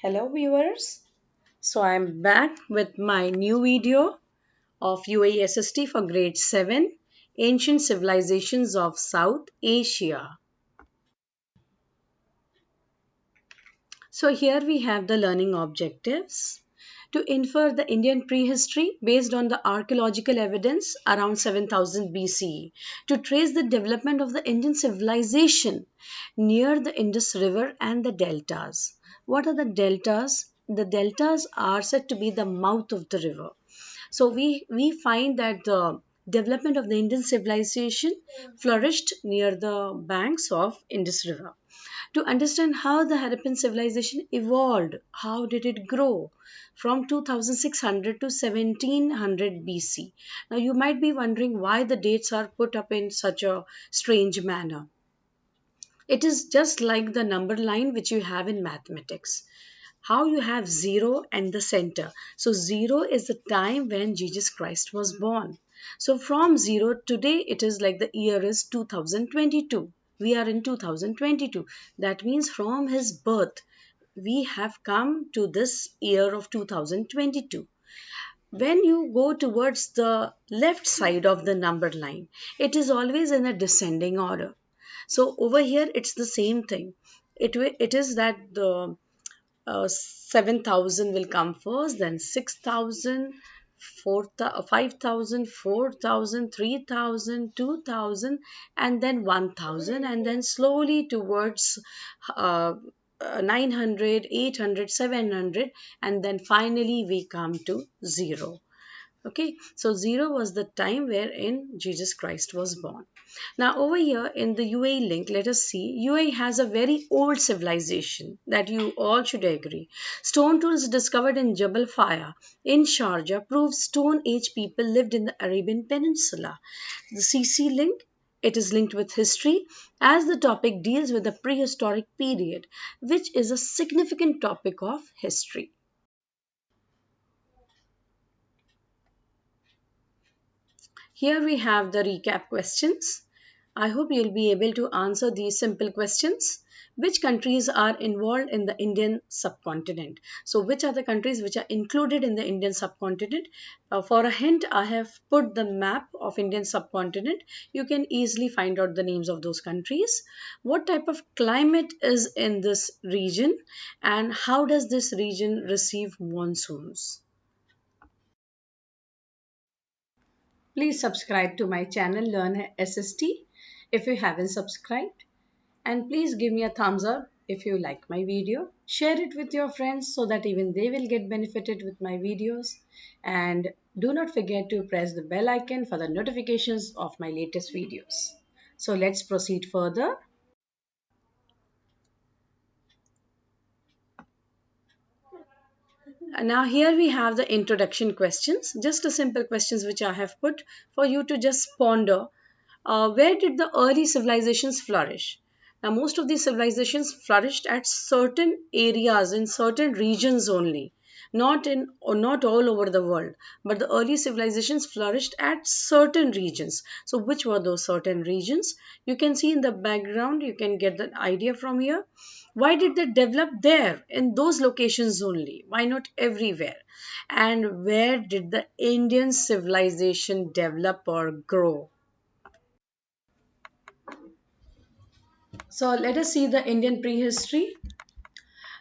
Hello viewers. So I'm back with my new video of U.A.E SST for grade 7, Ancient Civilizations of South Asia. So here we have the learning objectives. To infer the Indian prehistory based on the archaeological evidence around 7000 BCE. To trace the development of the Indian civilization near the Indus River and the deltas. What are the deltas? The deltas are said to be the mouth of the river. So we find that the development of the Indian civilization flourished near the banks of Indus River. To understand how the Harappan civilization evolved, how did it grow from 2600 to 1700 BC. Now you might be wondering why the dates are put up in such a strange manner. It is just like the number line which you have in mathematics. How you have 0 and the center. So 0 is the time when Jesus Christ was born. So from 0 today it is like the year is 2022. We are in 2022. That means from his birth we have come to this year of 2022. When you go towards the left side of the number line, it is always in a descending order. So over here it's the same thing. It is that the 7,000 will come first, then 6,000, 5,000, 4,000, 3,000, 2,000, and then 1,000, and then slowly towards uh, 900, 800, 700, and then finally we come to 0. Okay, so 0 was the time wherein Jesus Christ was born. Now over here in the U.A.E link, let us see, U.A.E has a very old civilization that you all should agree. Stone tools discovered in Jabal Faya in Sharjah prove Stone Age people lived in the Arabian Peninsula. The CC link, it is linked with history as the topic deals with the prehistoric period, which is a significant topic of history. Here we have the recap questions. I hope you'll be able to answer these simple questions. Which countries are involved in the Indian subcontinent? So which are the countries which are included in the Indian subcontinent? For a hint, I have put the map of Indian subcontinent. You can easily find out the names of those countries. What type of climate is in this region and how does this region receive monsoons? Please subscribe to my channel Learn SST if you haven't subscribed, and please give me a thumbs up if you like my video. Share it with your friends so that even they will get benefited with my videos, and do not forget to press the bell icon for the notifications of my latest videos. So let's proceed further. Now here we have the introduction questions, just a simple questions which I have put for you to just ponder. Where did the early civilizations flourish? Now most of these civilizations flourished at certain areas in certain regions only, not in or not all over the world, but the early civilizations flourished at certain regions. So which were those certain regions? You can see in the background, you can get the idea from here. Why did they develop there in those locations only? Why not everywhere? And where did the Indian civilization develop or grow? So let us see the Indian prehistory.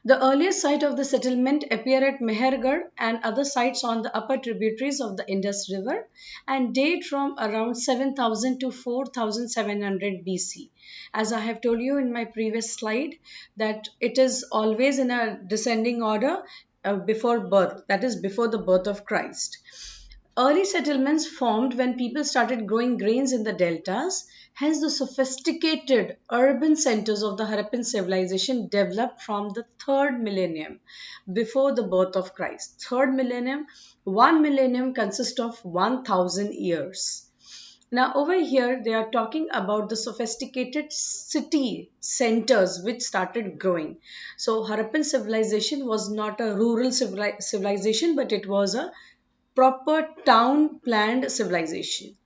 The earliest site of the settlement appear at Mehergarh and other sites on the upper tributaries of the Indus River and date from around 7000 to 4700 BC. As I have told you in my previous slide that it is always in a descending order before birth, that is before the birth of Christ. Early settlements formed when people started growing grains in the deltas. Hence, the sophisticated urban centers of the Harappan civilization developed from the third millennium before the birth of Christ. Third millennium, one millennium consists of 1000 years. Now, over here, they are talking about the sophisticated city centers which started growing. So, Harappan civilization was not a rural civilization, but it was a proper town planned civilization.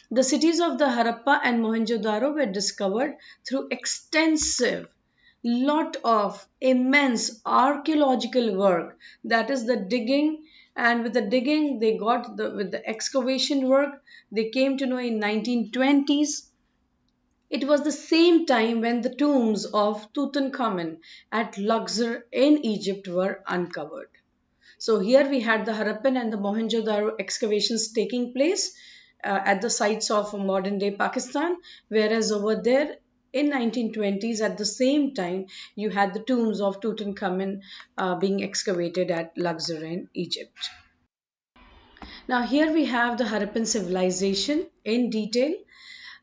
The cities of the Harappa and Mohenjo-daro were discovered through extensive lot of immense archaeological work, that is the digging. And with the digging they got the with the excavation work, they came to know in 1920s it was the same time when the tombs of Tutankhamun at Luxor in Egypt were uncovered. So here we had the Harappan and the Mohenjo-daro excavations taking place at the sites of modern day Pakistan, whereas over there in 1920s at the same time you had the tombs of Tutankhamun being excavated at Luxor in Egypt. Now here we have the Harappan civilization in detail.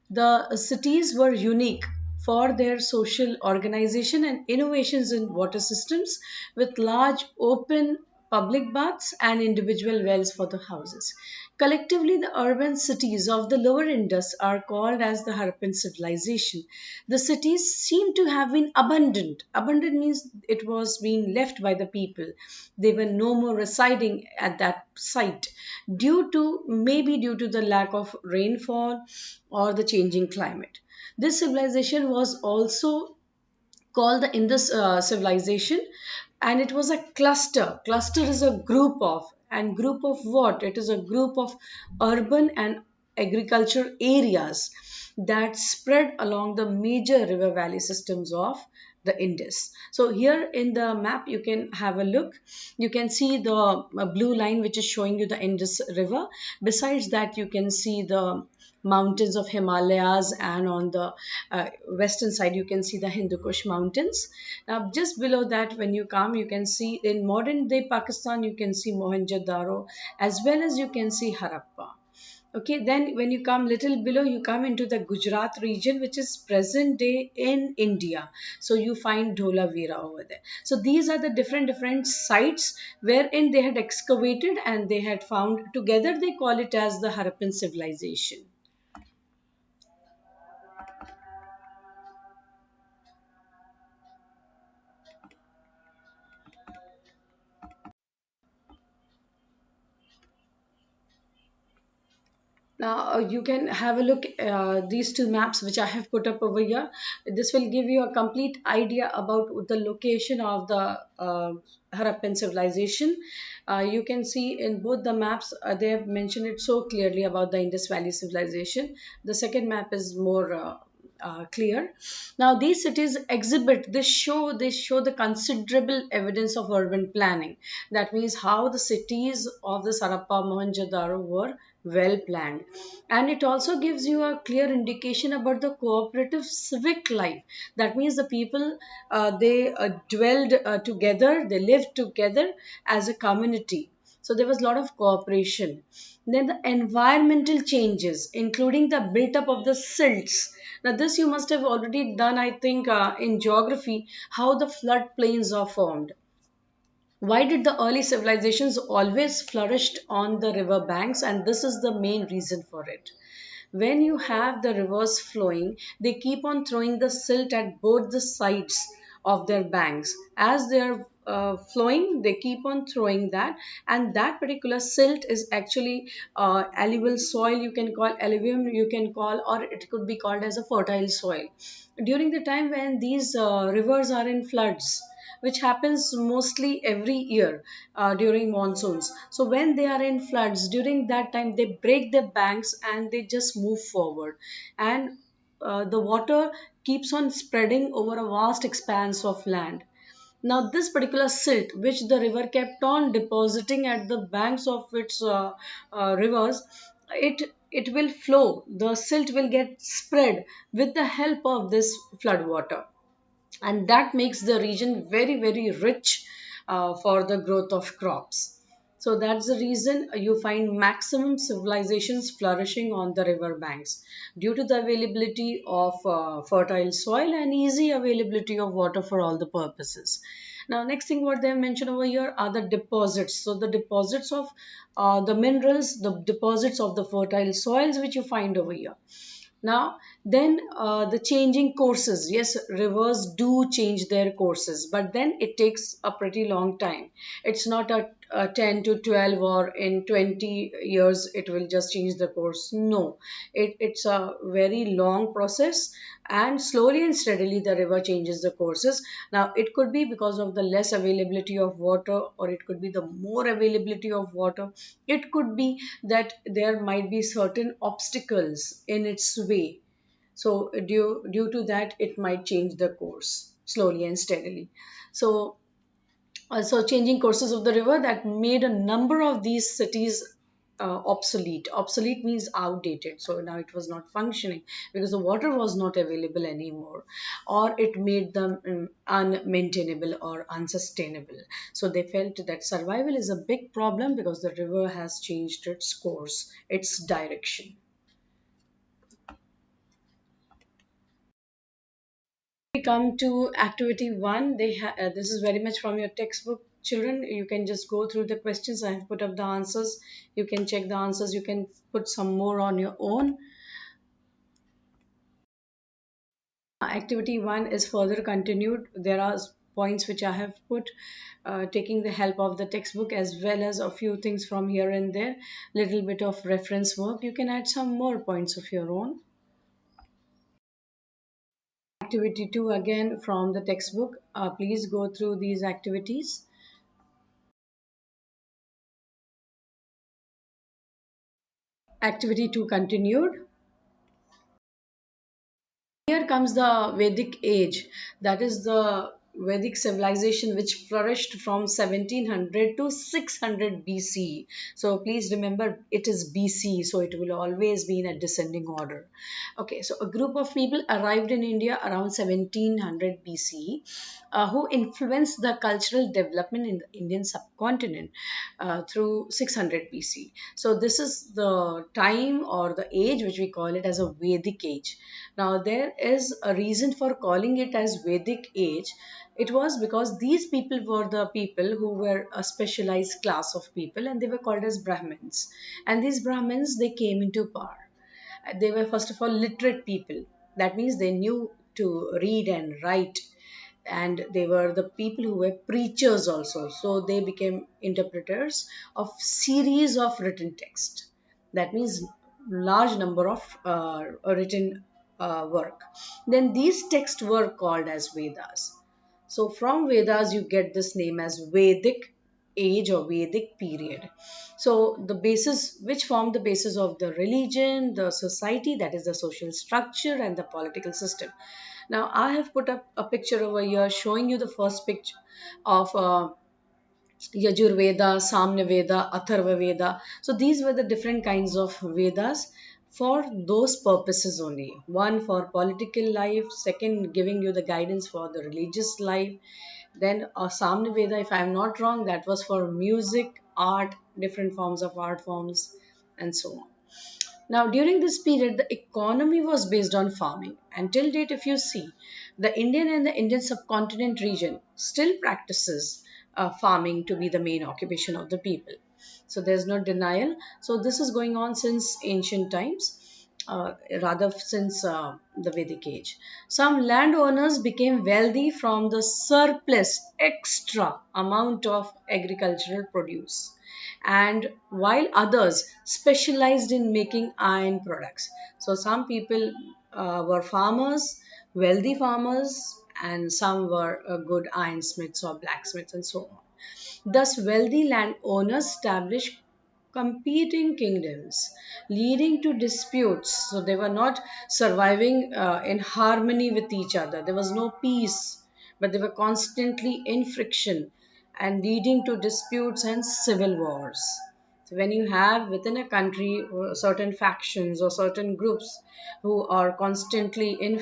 The cities were unique for their social organization and innovations in water systems with large open public baths and individual wells for the houses. Collectively, the urban cities of the lower Indus are called as the Harappan civilization. The cities seem to have been abundant. Abundant means it was being left by the people. They were no more residing at that site due to the lack of rainfall or the changing climate. This civilization was also called the Indus civilization, and it was a cluster. Cluster is a group of, and group of what? It is a group of urban and agriculture areas that spread along the major river valley systems of the Indus. So here in the map you can have a look. You can see the blue line which is showing you the Indus River. Besides that, you can see the mountains of Himalayas, and on the western side you can see the Hindu Kush mountains. Now just below that, when you come, you can see in modern day Pakistan you can see Mohenjo-daro as well as you can see Harappa. Okay, then when you come little below, you come into the Gujarat region, which is present day in India. So you find Dholavira over there. So these are the different sites wherein they had excavated and they had found together. They call it as the Harappan civilization. Now you can have a look these two maps which I have put up over here. This will give you a complete idea about the location of the Harappan civilization. You can see in both the maps they have mentioned it so clearly about the Indus Valley civilization. The second map is more clear. Now these cities exhibit, they show the considerable evidence of urban planning. That means how the cities of the Sarappa Mohenjo-daro were well planned, and it also gives you a clear indication about the cooperative civic life. That means the people they dwelled together, they lived together as a community. So there was a lot of cooperation. Then the environmental changes, including the build-up of the silts. Now this you must have already done, I think, in geography, how the floodplains are formed. Why did the early civilizations always flourished on the river banks? And this is the main reason for it. When you have the rivers flowing, they keep on throwing the silt at both the sides of their banks. As they're flowing, they keep on throwing that, and that particular silt is actually alluvial soil, you can call alluvium, you can call, or it could be called as a fertile soil. During the time when these rivers are in floods, which happens mostly every year during monsoons. So when they are in floods, during that time they break their banks and they just move forward, and the water keeps on spreading over a vast expanse of land. Now this particular silt which the river kept on depositing at the banks of its rivers, it will flow, the silt will get spread with the help of this flood water, and that makes the region very rich for the growth of crops. So that's the reason you find maximum civilizations flourishing on the river banks, due to the availability of fertile soil and easy availability of water for all the purposes. Now next thing what they have mentioned over here are the deposits. So the deposits of the minerals, the deposits of the fertile soils which you find over here. Now Then the changing courses. Yes, rivers do change their courses, but then it takes a pretty long time. It's not a 10 to 12 or in 20 years it will just change the course. No, it's a very long process, and slowly and steadily the river changes the courses. Now, it could be because of the less availability of water, or it could be the more availability of water. It could be that there might be certain obstacles in its way, so due to that it might change the course slowly and steadily. So also changing courses of the river that made a number of these cities obsolete. Obsolete means outdated, so now it was not functioning because the water was not available anymore, or it made them unmaintainable or unsustainable. So they felt that survival is a big problem because the river has changed its course, its direction. We come to activity one. This is very much from your textbook, children. You can just go through the questions. I have put up the answers. You can check the answers. You can put some more on your own. Activity one is further continued. There are points which I have put, taking the help of the textbook as well as a few things from here and there, little bit of reference work. You can add some more points of your own. Activity 2 again from the textbook. Please go through these activities. Activity 2 continued. Here comes the Vedic age, that is the Vedic civilization which flourished from 1700 to 600 BC. So please remember it is BC, so it will always be in a descending order. Okay, so a group of people arrived in India around 1700 BC, who influenced the cultural development in the Indian subcontinent through 600 BC. So this is the time or the age which we call it as a Vedic age. Now, there is a reason for calling it as Vedic age. It was because these people were the people who were a specialized class of people, and they were called as Brahmins. And these Brahmins, they came into power. They were, first of all, literate people. That means they knew to read and write, and they were the people who were preachers also, so they became interpreters of series of written text. That means large number of written work. Then these texts were called as Vedas. So from Vedas you get this name as Vedic age or Vedic period. So the basis, which formed the basis of the religion, the society, that is the social structure, and the political system. Now I have put up a picture over here showing you the first picture of Yajurveda, Samnaveda, Atharvaveda. So these were the different kinds of Vedas for those purposes only. One for political life, second giving you the guidance for the religious life. Then Samnaveda, if I am not wrong, that was for music, art, different forms of art forms, and so on. Now, during this period, the economy was based on farming. Until date, if you see, the Indian and the Indian subcontinent region still practices farming to be the main occupation of the people. So there's no denial. So this is going on since ancient times, rather since the Vedic age. Some landowners became wealthy from the surplus extra amount of agricultural produce, and while others specialized in making iron products. So some people were farmers, wealthy farmers, and some were good ironsmiths or blacksmiths and so on. Thus, wealthy landowners established competing kingdoms, leading to disputes. So they were not surviving in harmony with each other. There was no peace, but they were constantly in friction and leading to disputes and civil wars. So when you have within a country certain factions or certain groups who are constantly in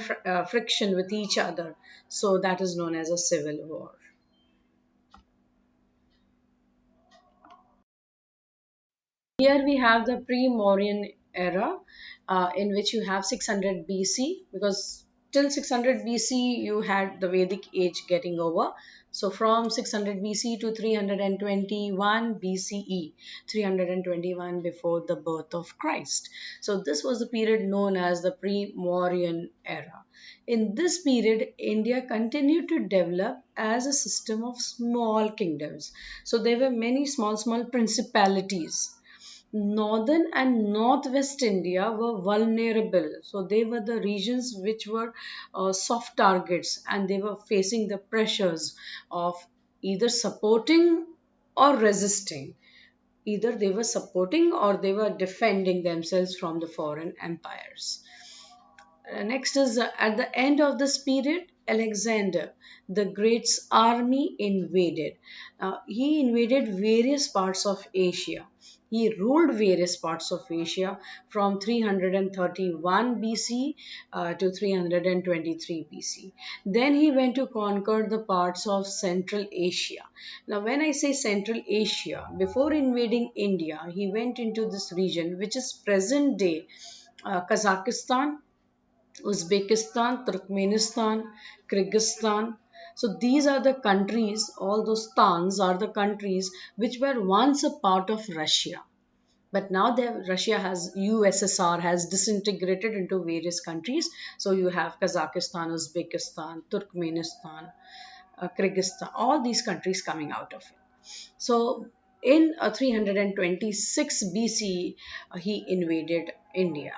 friction with each other, so that is known as a civil war. Here we have the pre-Mauryan era, in which you have 600 BC, because till 600 BC, you had the Vedic age getting over. So from 600 BC to 321 BCE, 321 before the birth of Christ. So this was the period known as the pre-Mauryan era. In this period, India continued to develop as a system of small kingdoms. So there were many small principalities. Northern and northwest India were vulnerable. So they were the regions which were soft targets, and they were facing the pressures of either supporting or resisting. Either they were supporting or they were defending themselves from the foreign empires. Next is at the end of this period, Alexander the Great's army invaded. He invaded various parts of Asia. He ruled various parts of Asia from 331 BC to 323 BC. Then he went to conquer the parts of Central Asia. Now, when I say Central Asia, before invading India, he went into this region, which is present day Kazakhstan, Uzbekistan, Turkmenistan, Kyrgyzstan. So these are the countries, all those stans are the countries which were once a part of Russia. But now Russia has, USSR has disintegrated into various countries. So you have Kazakhstan, Uzbekistan, Turkmenistan, Kyrgyzstan, all these countries coming out of it. So in 326 BC, he invaded India.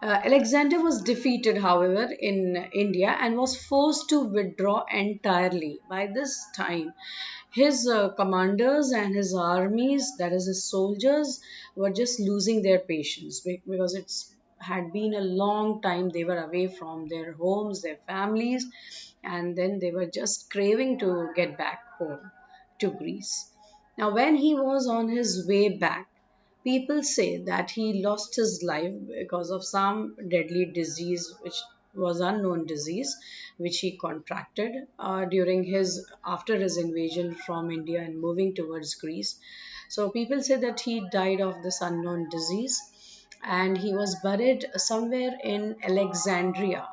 Alexander was defeated, however, in India and was forced to withdraw entirely. By this time, his commanders and his armies, that is, his soldiers, were just losing their patience because it's had been a long time they were away from their homes, their families, and then they were just craving to get back home to Greece. Now, when he was on his way back, people say that he lost his life because of some deadly disease, which was unknown disease, which he contracted during his after his invasion from India and moving towards Greece. So people say that he died of this unknown disease, and he was buried somewhere in Alexandria,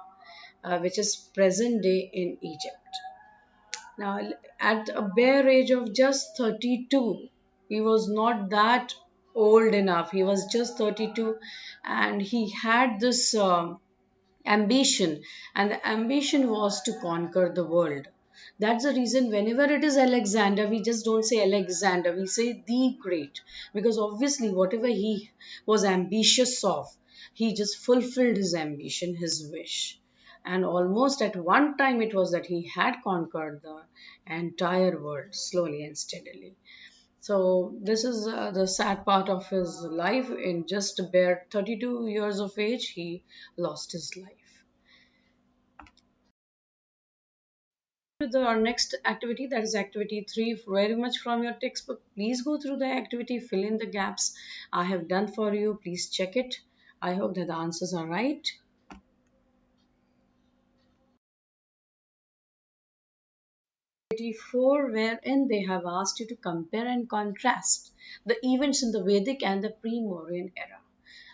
which is present day in Egypt. Now, at a bare age of just 32, he was not that old enough. He was just 32, and he had this ambition, and the ambition was to conquer the world. That's the reason whenever it is Alexander, we just don't say Alexander, we say the Great, because obviously, whatever he was ambitious of, he just fulfilled his ambition, his wish. And almost at one time, it was that he had conquered the entire world slowly and steadily. So, this is the sad part of his life. In just a bare 32 years of age, he lost his life. Our next activity, that is activity 3, very much from your textbook. Please go through the activity, fill in the gaps I have done for you. Please check it. I hope that the answers are right. Activity 4, wherein they have asked you to compare and contrast the events in the Vedic and the pre-Mauryan era.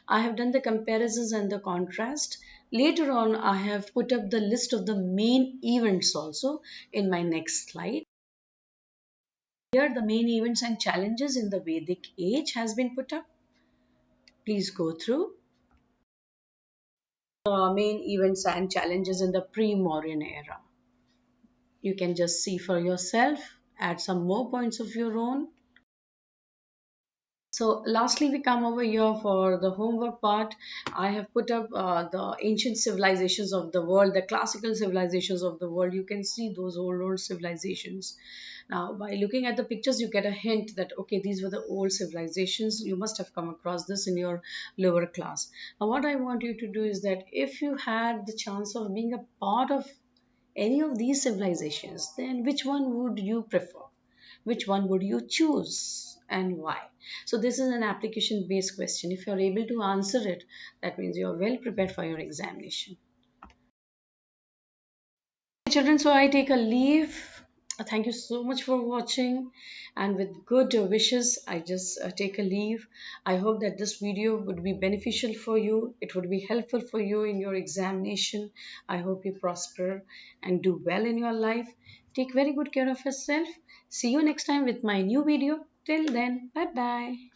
I have done the comparisons and the contrast. Later on, I have put up the list of the main events also in my next slide. Here, the main events and challenges in the Vedic age has been put up. Please go through. The main events and challenges in the pre-Mauryan era. You can just see for yourself, add some more points of your own. So lastly, we come over here for the homework part. I have put up the ancient civilizations of the world, the classical civilizations of the world. You can see those old civilizations. Now, by looking at the pictures, you get a hint that, okay, these were the old civilizations. You must have come across this in your lower class. Now, what I want you to do is that if you had the chance of being a part of any of these civilizations, then which one would you prefer? Which one would you choose and why? So this is an application based question. If you're able to answer it, that means you're well prepared for your examination. Children, so I take a leave Thank you so much for watching, and with good wishes, I just take a leave. I hope that this video would be beneficial for you. It would be helpful for you in your examination. I hope you prosper and do well in your life. Take very good care of yourself. See you next time with my new video. Till then, bye bye.